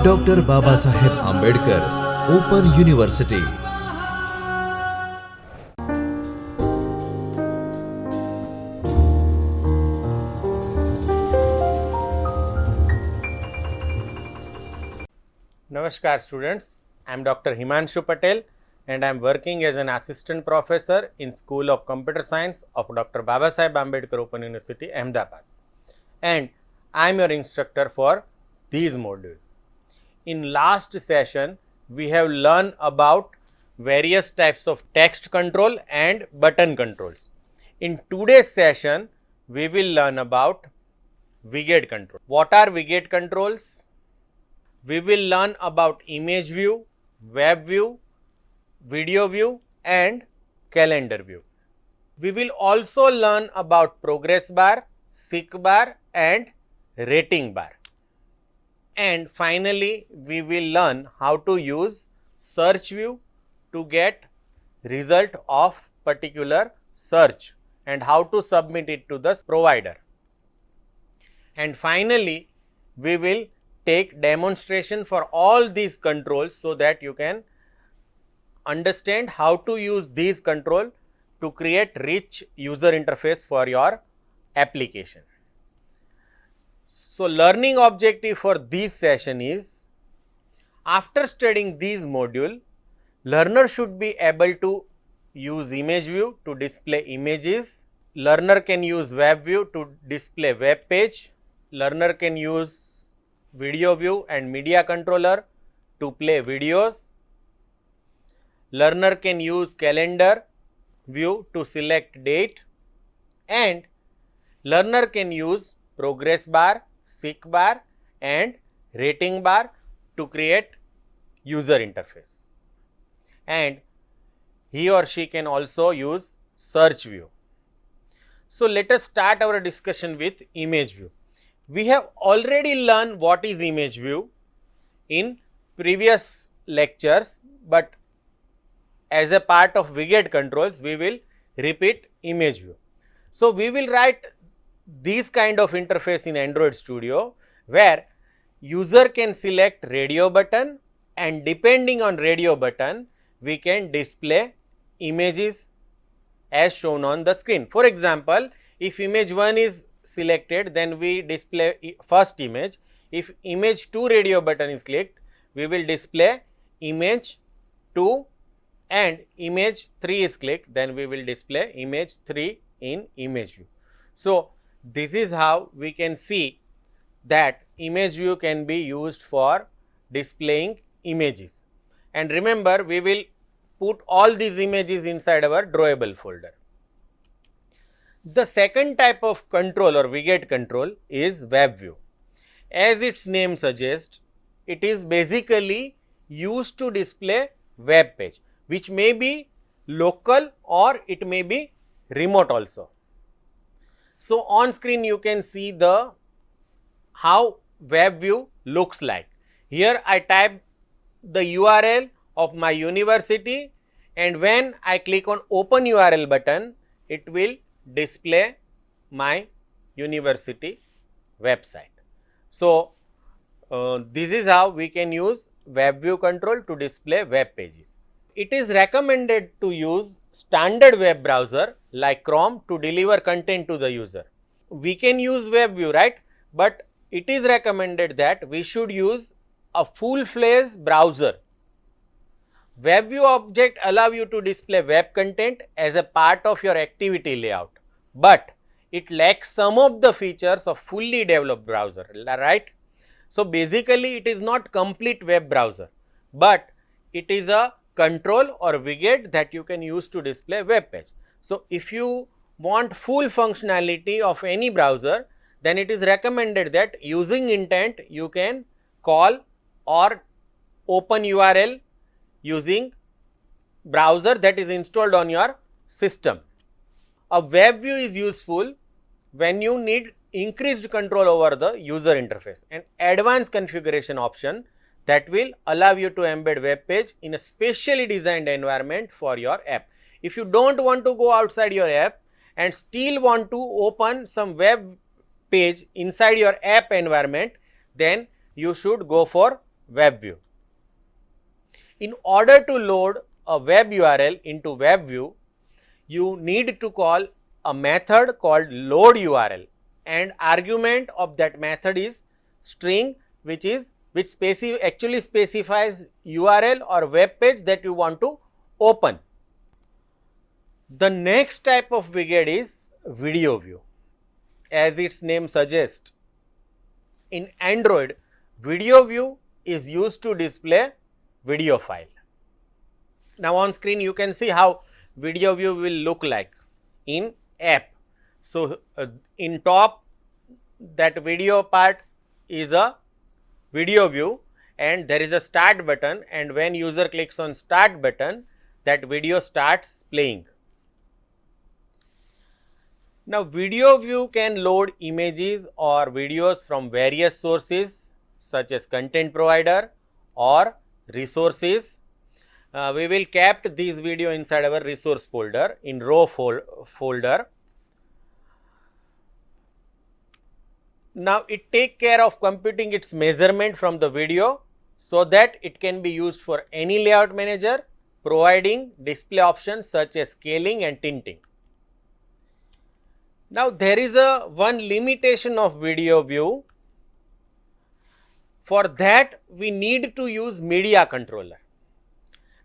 Doctor Baba Saheb Ambedkar open university. Namaskar students, I am Dr. Himanshu Patel and I am working as an assistant professor in School of Computer Science of Dr. Baba Saheb Ambedkar Open University, Ahmedabad, and I am your instructor for these modules. In last session, we have learned about various types of text control and button controls. In today's session, we will learn about widget control. What are widget controls? We will learn about image view, web view, video view and calendar view. We will also learn about progress bar, seek bar and rating bar. And finally, we will learn how to use search view to get result of particular search and how to submit it to the provider. And finally, we will take demonstration for all these controls so that you can understand how to use these control to create rich user interface for your application. So, learning objective for this session is, after studying these module, learner should be able to use image view to display images, learner can use web view to display web page, learner can use video view and media controller to play videos, learner can use calendar view to select date, and learner can use progress bar, seek bar and rating bar to create user interface, and he or she can also use search view. So, let us start our discussion with image view. We have already learned what is image view in previous lectures, but as a part of widget controls, we will repeat image view. So, we will write this kind of interface in Android Studio, where user can select radio button and depending on radio button, we can display images as shown on the screen. For example, if image 1 is selected, then we display first image. If image 2 radio button is clicked, we will display image 2, and image 3 is clicked, then we will display image 3 in image view. So, this is how we can see that image view can be used for displaying images. And remember, we will put all these images inside our drawable folder. The second type of control or widget control is web view. As its name suggests, it is basically used to display web page, which may be local or it may be remote also. So, on screen you can see the how web view looks like. Here I type the URL of my university, and when I click on open URL button, it will display my university website. So, this is how we can use web view control to display web pages. It is recommended to use standard web browser like Chrome to deliver content to the user. We can use web view, right? But it is recommended that we should use a full-fledged browser. Web view object allow you to display web content as a part of your activity layout, but it lacks some of the features of fully developed browser, right? So, basically it is not complete web browser, but it is a control or widget that you can use to display web page. So, if you want full functionality of any browser, then it is recommended that using intent you can call or open URL using browser that is installed on your system. A web view is useful when you need increased control over the user interface and advanced configuration option that will allow you to embed web page in a specially designed environment for your app. If you do not want to go outside your app and still want to open some web page inside your app environment, then you should go for web view. In order to load a web URL into web view, you need to call a method called load URL, and argument of that method is string, which actually specifies URL or web page that you want to open. The next type of widget is video view. As its name suggests, in Android, video view is used to display video file. Now on screen you can see how video view will look like in app. So in top, that video part is a video view, and there is a start button, and when user clicks on start button, that video starts playing. Now video view can load images or videos from various sources such as content provider or resources. We will kept this video inside our resource folder in raw folder. Now it take care of computing its measurement from the video so that it can be used for any layout manager, providing display options such as scaling and tinting. Now there is one limitation of video view. For that we need to use media controller.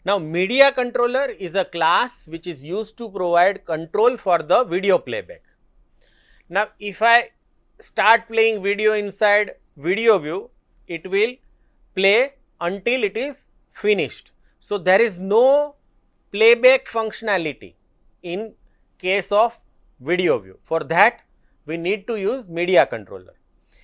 Now media controller is a class which is used to provide control for the video playback. Now if I start playing video inside video view, it will play until it is finished. So there is no playback functionality in case of video view. For that we need to use media controller.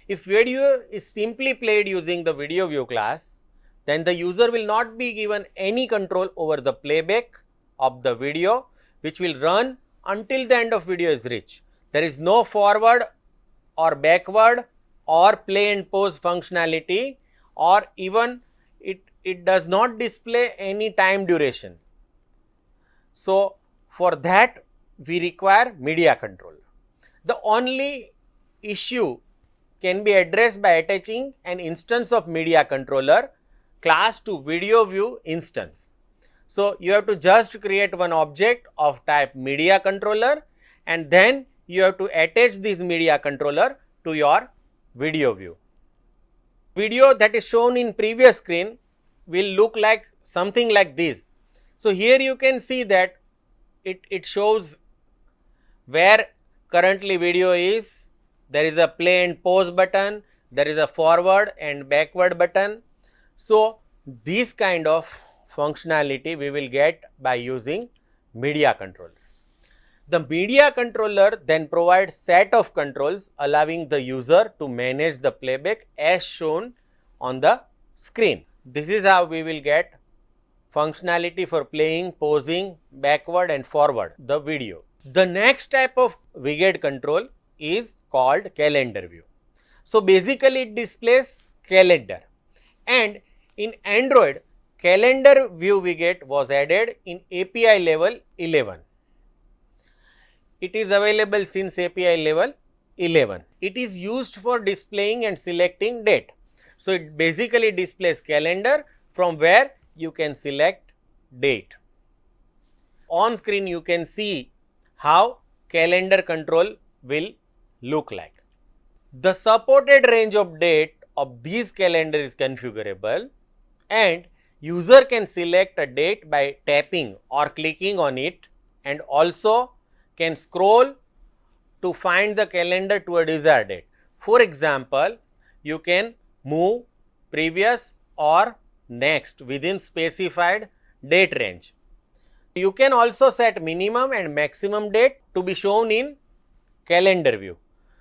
If video is simply played using the video view class, then the user will not be given any control over the playback of the video, which will run until the end of video is reached. There is no forward or backward or play and pause functionality, or even it does not display any time duration. So for that we require media controller. The only issue can be addressed by attaching an instance of media controller class to video view instance. So you have to just create one object of type media controller, and then you have to attach this media controller to your video view. Video that is shown in previous screen will look like something like this. So here you can see that it shows where currently video is. There is a play and pause button, there is a forward and backward button. So this kind of functionality we will get by using media controller. The media controller then provides set of controls allowing the user to manage the playback as shown on the screen. This is how we will get functionality for playing, pausing, backward and forward the video. The next type of widget control is called calendar view. So basically it displays calendar, and in Android calendar view widget was added in API level 11. It is available since API level 11. It is used for displaying and selecting date. So it basically displays calendar from where you can select date. On screen you can see how calendar control will look like. The supported range of date of this calendar is configurable, and user can select a date by tapping or clicking on it, and also can scroll to find the calendar to a desired date. For example, you can move previous or next within specified date range. You can also set minimum and maximum date to be shown in calendar view.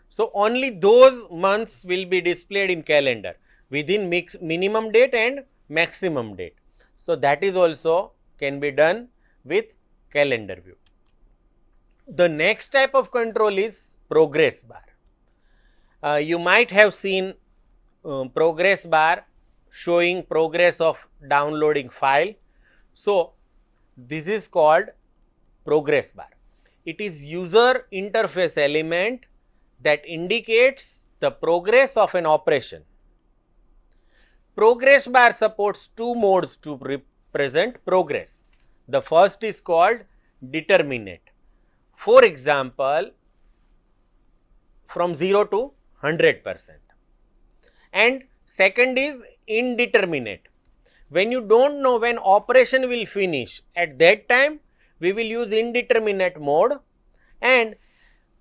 So only those months will be displayed in calendar within minimum date and maximum date. So that is also can be done with calendar view. The next type of control is progress bar. You might have seen progress bar showing progress of downloading file. So this is called progress bar. It is user interface element that indicates the progress of an operation. progress bar supports two modes to represent progress. The first is called determinate. For example, from 0 to 100%. And second is indeterminate. When you don't know when operation will finish, at that time we will use indeterminate mode, and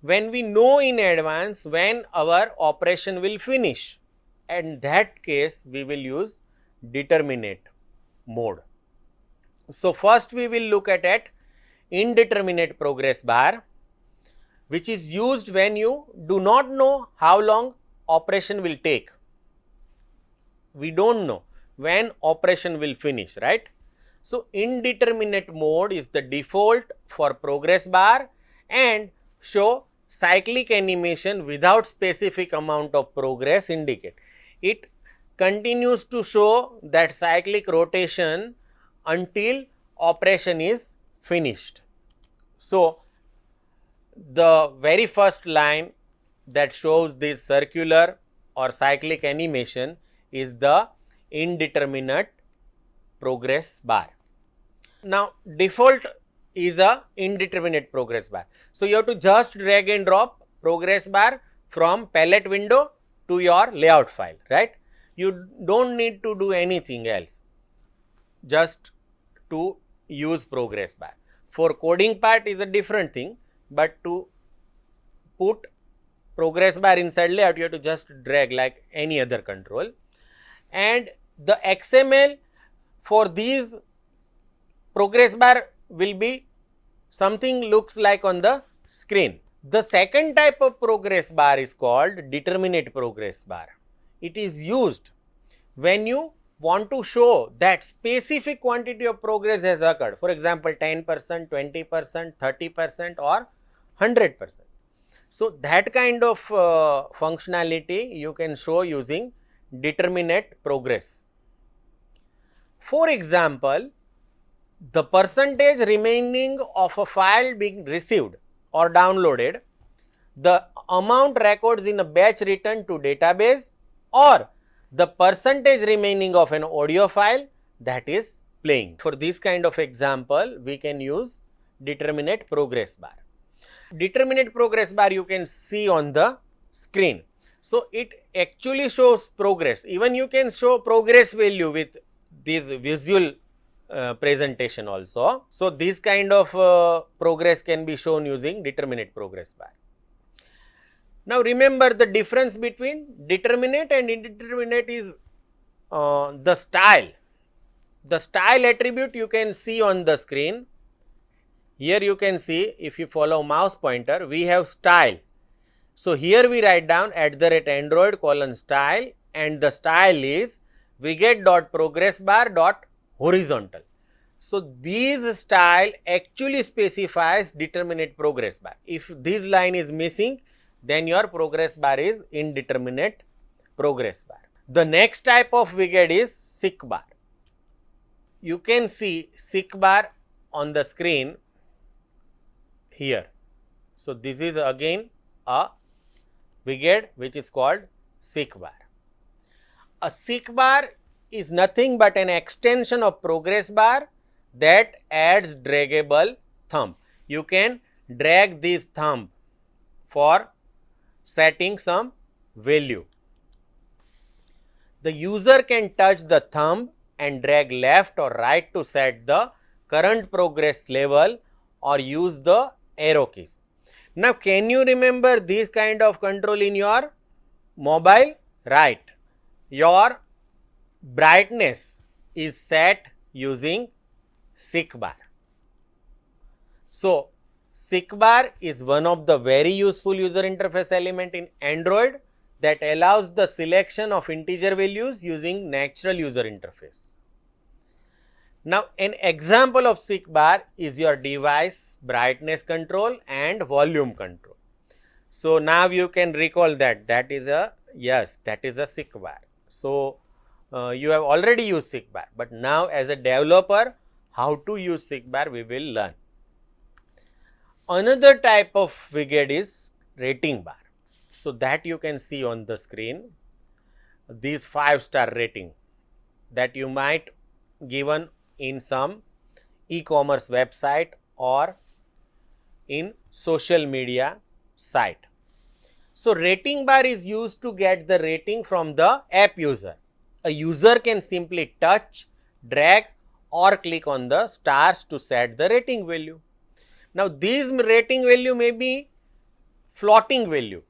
when we know in advance when our operation will finish, in that case we will use determinate mode. So first we will look at indeterminate progress bar, which is used when you do not know how long operation will take. We don't know when operation will finish, right? So indeterminate mode is the default for progress bar and show cyclic animation without specific amount of progress indicate. It continues to show that cyclic rotation until operation is finished. So the very first line that shows this circular or cyclic animation is the indeterminate progress bar. Now default is a indeterminate progress bar. So you have to just drag and drop progress bar from palette window to your layout file, right? You don't need to do anything else, just to use progress bar. For coding part is a different thing, but to put progress bar inside layout, you have to just drag like any other control. And the XML for these progress bar will be something looks like on the screen. The second type of progress bar is called determinate progress bar. It is used when you want to show that specific quantity of progress has occurred. For example, 10%, 20%, 30% or 100%. So that kind of functionality you can show using determinate progress. For example, the percentage remaining of a file being received or downloaded, the amount records in a batch returned to database, or the percentage remaining of an audio file that is playing. For this kind of example, we can use determinate progress bar. Determinate progress bar you can see on the screen. So it actually shows progress. Even you can show progress value with this visual presentation also. So this kind of progress can be shown using determinate progress bar. Now remember, the difference between determinate and indeterminate is the style. The style attribute you can see on the screen. Here you can see, if you follow mouse pointer, we have style. So here we write down @android:style, and the style is widget.progressbar.horizontal. So these style actually specifies determinate progress bar. If this line is missing, then your progress bar is indeterminate progress bar. The next type of widget is SICK bar. You can see SICK bar on the screen here. So this is again a widget which is called SICK bar. A SICK bar is nothing but an extension of progress bar that adds draggable thumb. You can drag this thumb for setting some value. The user can touch the thumb and drag left or right to set the current progress level or use the arrow keys. Now can you remember this kind of control in your mobile? Right. Your brightness is set using SICK bar. So SICK bar is one of the very useful user interface element in Android that allows the selection of integer values using natural user interface. Now an example of SICK bar is your device brightness control and volume control. So now you can recall that is a SICK bar. So you have already used SICK bar, but now as a developer, how to use SICK bar we will learn. Another type of widget is rating bar. So that you can see on the screen, these 5-star rating. that you might given in some e-commerce website or in social media site. So rating bar is used to get the rating from the app user. A user can simply touch, drag or click on the stars to set the rating value. Now these rating value may be floating value.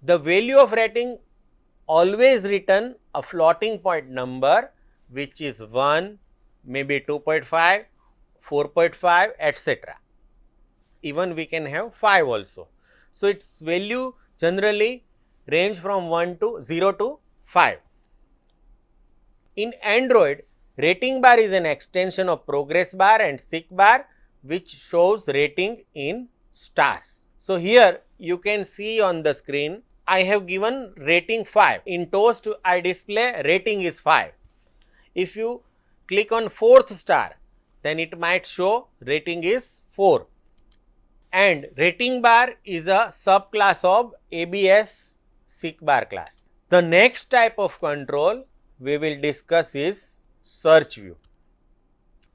The value of rating always return a floating point number which is 1, maybe 2.5, 4.5, etc. Even we can have 5 also. So its value generally range from 0 to 5. In Android, rating bar is an extension of progress bar and seek bar which shows rating in stars. So here you can see on the screen I have given rating 5. In Toast I display rating is 5. If you click on 4th star, then it might show rating is 4. And rating bar is a subclass of ABS seek bar class. The next type of control we will discuss is search view.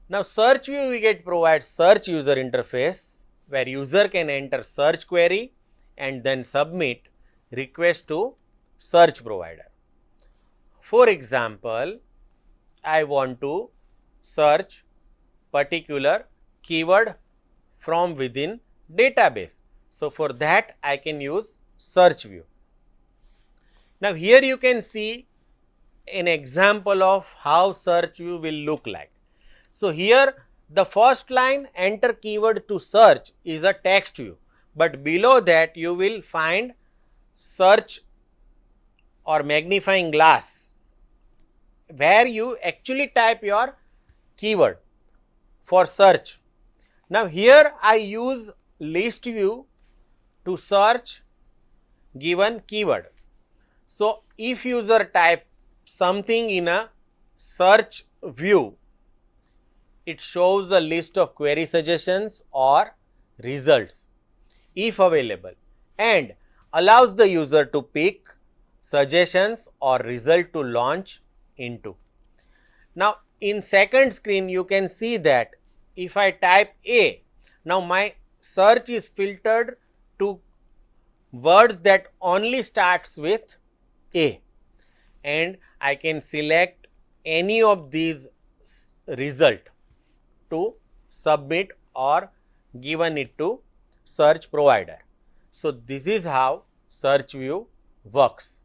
Now search view we get provides search user interface where user can enter search query and then submit request to search provider. For example, I want to search particular keyword from within database. So for that I can use search view. Now here you can see an example of how search view will look like. So here the first line enter keyword to search is a text view, but below that you will find search or magnifying glass where you actually type your keyword for search. Now here I use list view to search given keyword. So if user type something in a search view, it shows a list of query suggestions or results if available and allows the user to pick suggestions or result to launch into. Now in second screen you can see that if I type A, now my search is filtered to words that only starts with A and I can select any of these result to submit or given it to search provider. So this is how search view works.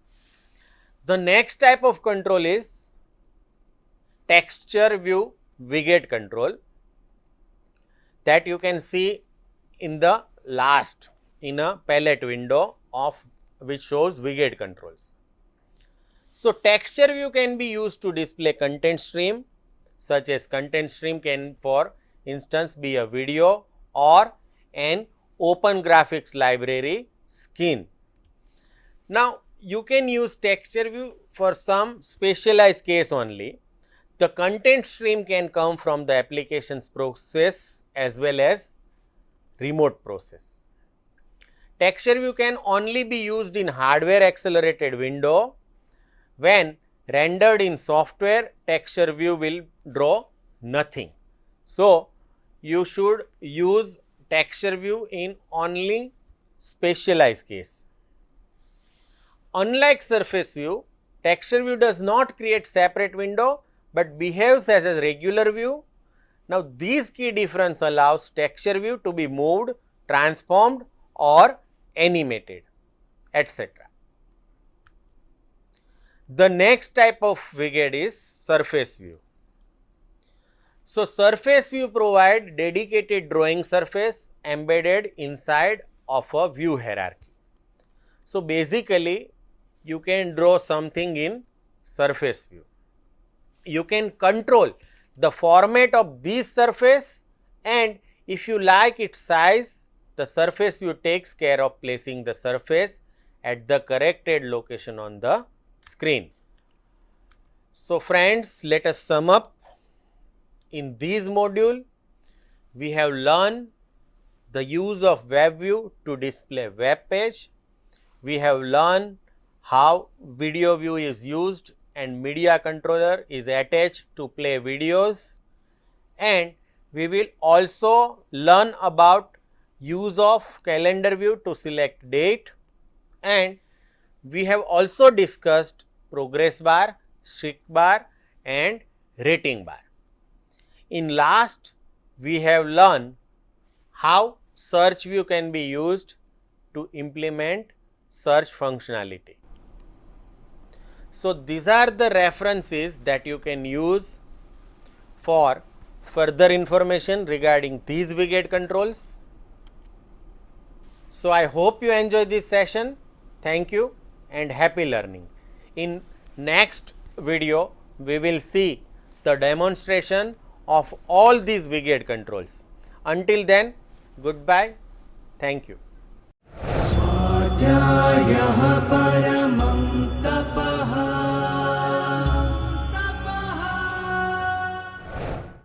The next type of control is texture view widget control that you can see in the last in a palette window of which shows widget controls. So texture view can be used to display content stream, such as content stream can for instance be a video or an open graphics library skin. Now you can use texture view for some specialized case only. The content stream can come from the applications process as well as remote process. Texture view can only be used in hardware accelerated window. When rendered in software, texture view will draw nothing. So you should use texture view in only specialized case. Unlike surface view, texture view does not create separate window but behaves as a regular view. Now these key difference allows texture view to be moved, transformed or animated, etc. The next type of widget is surface view. So surface view provide dedicated drawing surface embedded inside of a view hierarchy. So basically you can draw something in surface view. You can control the format of this surface and if you like its size, the surface view takes care of placing the surface at the corrected location on the screen. So friends, let us sum up. In this module, we have learned the use of web view to display web page. We have learned how video view is used and media controller is attached to play videos, and we will also learn about use of calendar view to select date, and we have also discussed progress bar, streak bar and rating bar. In last, we have learned how search view can be used to implement search functionality. So, these are the references that you can use for further information regarding these VGate controls. So, I hope you enjoy this session. Thank you and happy learning. In next video, we will see the demonstration of all these VGate controls. Until then, goodbye. Thank you. स्वाध्यायः